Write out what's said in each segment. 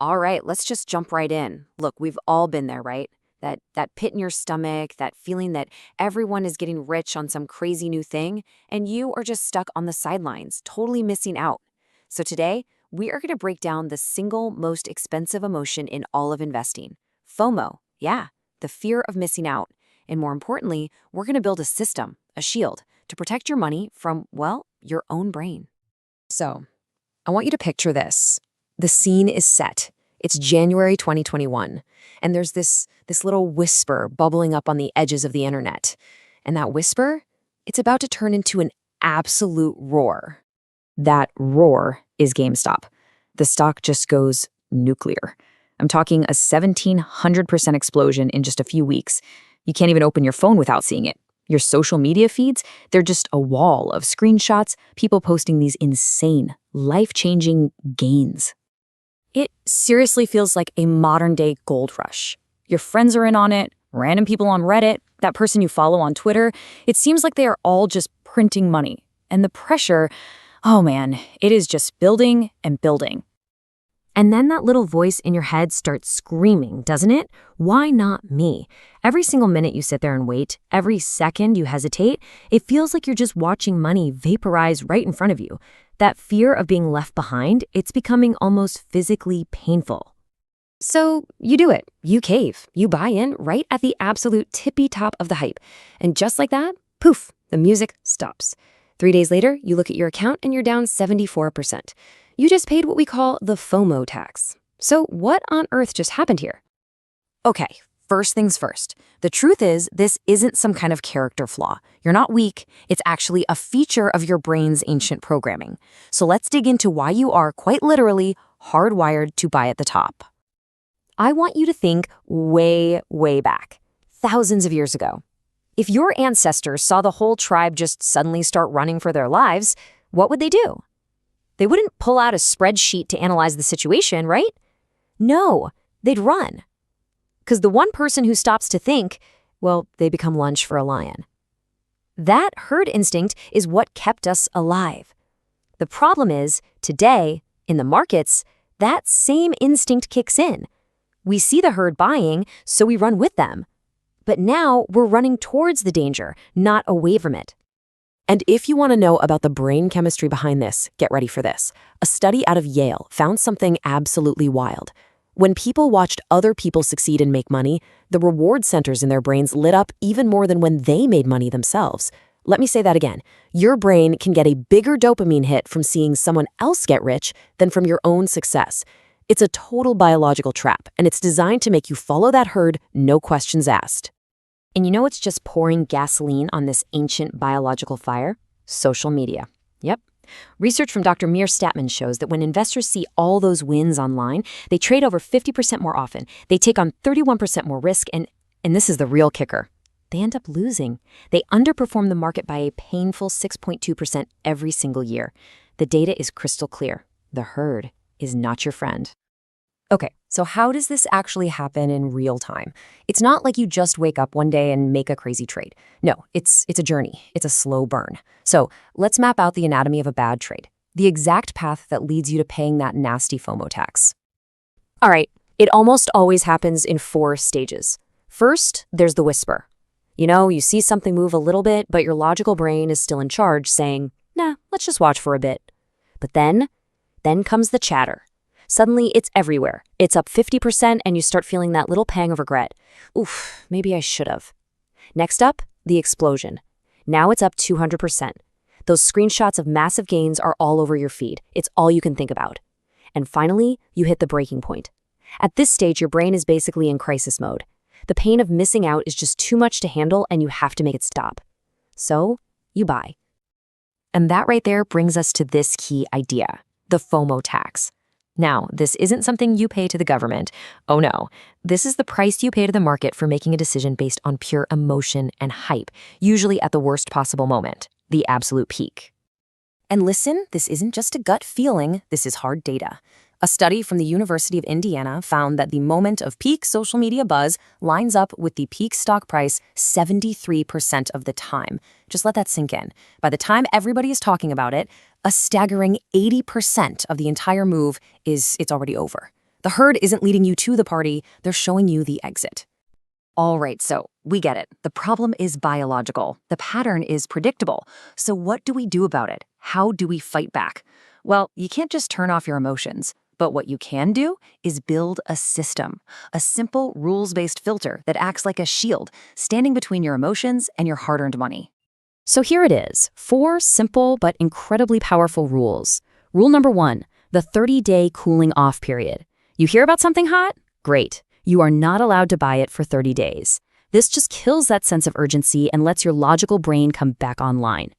All right, let's just jump right in. Look, we've all been there, right? That pit in your stomach, that feeling that everyone is getting rich on some crazy new thing, and you are just stuck on the sidelines, totally missing out. So today, we are going to break down the single most expensive emotion in all of investing, FOMO. Yeah, the fear of missing out. And more importantly, we're going to build a system, a shield, to protect your money from, well, your own brain. So, I want you to picture this. The scene is set. It's January 2021, and there's this little whisper bubbling up on the edges of the internet. And that whisper, it's about to turn into an absolute roar. That roar is GameStop. The stock just goes nuclear. I'm talking a 1,700% explosion in just a few weeks. You can't even open your phone without seeing it. Your social media feeds, they're just a wall of screenshots, people posting these insane, life-changing gains. It seriously feels like a modern-day gold rush. Your friends are in on it, random people on Reddit, that person you follow on Twitter. It seems like they are all just printing money. And the pressure, oh man, it is just building and building. And then that little voice in your head starts screaming, doesn't it? Why not me? Every single minute you sit there and wait, every second you hesitate, it feels like you're just watching money vaporize right in front of you. That fear of being left behind, it's becoming almost physically painful. So you do it. You cave. You buy in right at the absolute tippy top of the hype. And just like that, poof, the music stops. 3 days later, you look at your account and you're down 74%. You just paid what we call the FOMO tax. So what on earth just happened here? Okay, first things first. The truth is, this isn't some kind of character flaw. You're not weak. It's actually a feature of your brain's ancient programming. So let's dig into why you are quite literally hardwired to buy at the top. I want you to think way, way back, thousands of years ago. If your ancestors saw the whole tribe just suddenly start running for their lives, what would they do? They wouldn't pull out a spreadsheet to analyze the situation, right? No, they'd run. Because the one person who stops to think, well, they become lunch for a lion. That herd instinct is what kept us alive. The problem is, today, in the markets, that same instinct kicks in. We see the herd buying, so we run with them. But now we're running towards the danger, not away from it. And if you want to know about the brain chemistry behind this, get ready for this. A study out of Yale found something absolutely wild. When people watched other people succeed and make money, the reward centers in their brains lit up even more than when they made money themselves. Let me say that again. Your brain can get a bigger dopamine hit from seeing someone else get rich than from your own success. It's a total biological trap, and it's designed to make you follow that herd, no questions asked. And you know what's just pouring gasoline on this ancient biological fire? Social media. Yep. Research from Dr. Mir Statman shows that when investors see all those wins online, they trade over 50% more often. They take on 31% more risk, and this is the real kicker. They end up losing. They underperform the market by a painful 6.2% every single year. The data is crystal clear. The herd is not your friend. Okay, so how does this actually happen in real time? It's not like you just wake up one day and make a crazy trade. No, it's a journey. It's a slow burn. So let's map out the anatomy of a bad trade, the exact path that leads you to paying that nasty FOMO tax. All right, it almost always happens in 4 stages. First, there's the whisper. You see something move a little bit, but your logical brain is still in charge saying, nah, let's just watch for a bit. But then comes the chatter. Suddenly, it's everywhere. It's up 50% and you start feeling that little pang of regret. Oof, maybe I should have. Next up, the explosion. Now it's up 200%. Those screenshots of massive gains are all over your feed. It's all you can think about. And finally, you hit the breaking point. At this stage, your brain is basically in crisis mode. The pain of missing out is just too much to handle and you have to make it stop. So, you buy. And that right there brings us to this key idea, the FOMO tax. Now, this isn't something you pay to the government. Oh no, this is the price you pay to the market for making a decision based on pure emotion and hype, usually at the worst possible moment, the absolute peak. And listen, this isn't just a gut feeling, this is hard data. A study from the University of Indiana found that the moment of peak social media buzz lines up with the peak stock price 73% of the time. Just let that sink in. By the time everybody is talking about it, a staggering 80% of the entire move it's already over. The herd isn't leading you to the party, they're showing you the exit. All right, so we get it. The problem is biological. The pattern is predictable. So what do we do about it? How do we fight back? Well, you can't just turn off your emotions. But what you can do is build a system, a simple rules-based filter that acts like a shield, standing between your emotions and your hard-earned money. So here it is, 4 simple but incredibly powerful rules. Rule number 1, the 30-day cooling off period. You hear about something hot? Great. You are not allowed to buy it for 30 days. This just kills that sense of urgency and lets your logical brain come back online.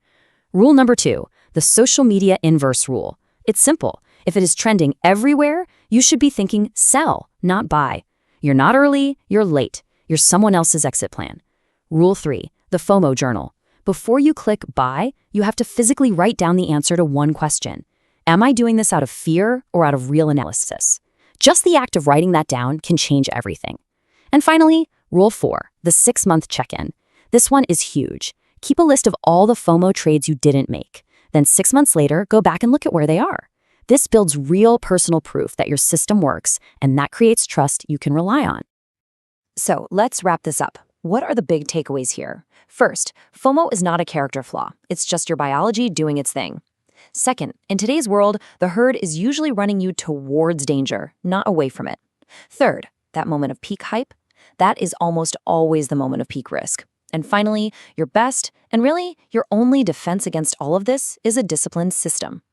Rule number 2, the social media inverse rule. It's simple. If it is trending everywhere, you should be thinking sell, not buy. You're not early, you're late. You're someone else's exit plan. Rule 3, the FOMO journal. Before you click buy, you have to physically write down the answer to one question. Am I doing this out of fear or out of real analysis? Just the act of writing that down can change everything. And finally, Rule 4, the 6-month check-in. This one is huge. Keep a list of all the FOMO trades you didn't make. Then 6 months later, go back and look at where they are. This builds real personal proof that your system works, and that creates trust you can rely on. So let's wrap this up. What are the big takeaways here? First, FOMO is not a character flaw. It's just your biology doing its thing. Second, in today's world, the herd is usually running you towards danger, not away from it. Third, that moment of peak hype, that is almost always the moment of peak risk. And finally, your best, and really your only defense against all of this is a disciplined system.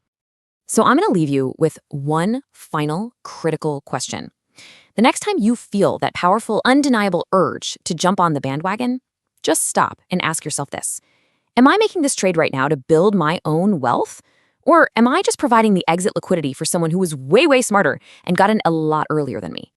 So I'm going to leave you with one final critical question. The next time you feel that powerful, undeniable urge to jump on the bandwagon, just stop and ask yourself this. Am I making this trade right now to build my own wealth? Or am I just providing the exit liquidity for someone who was way, way smarter and got in a lot earlier than me?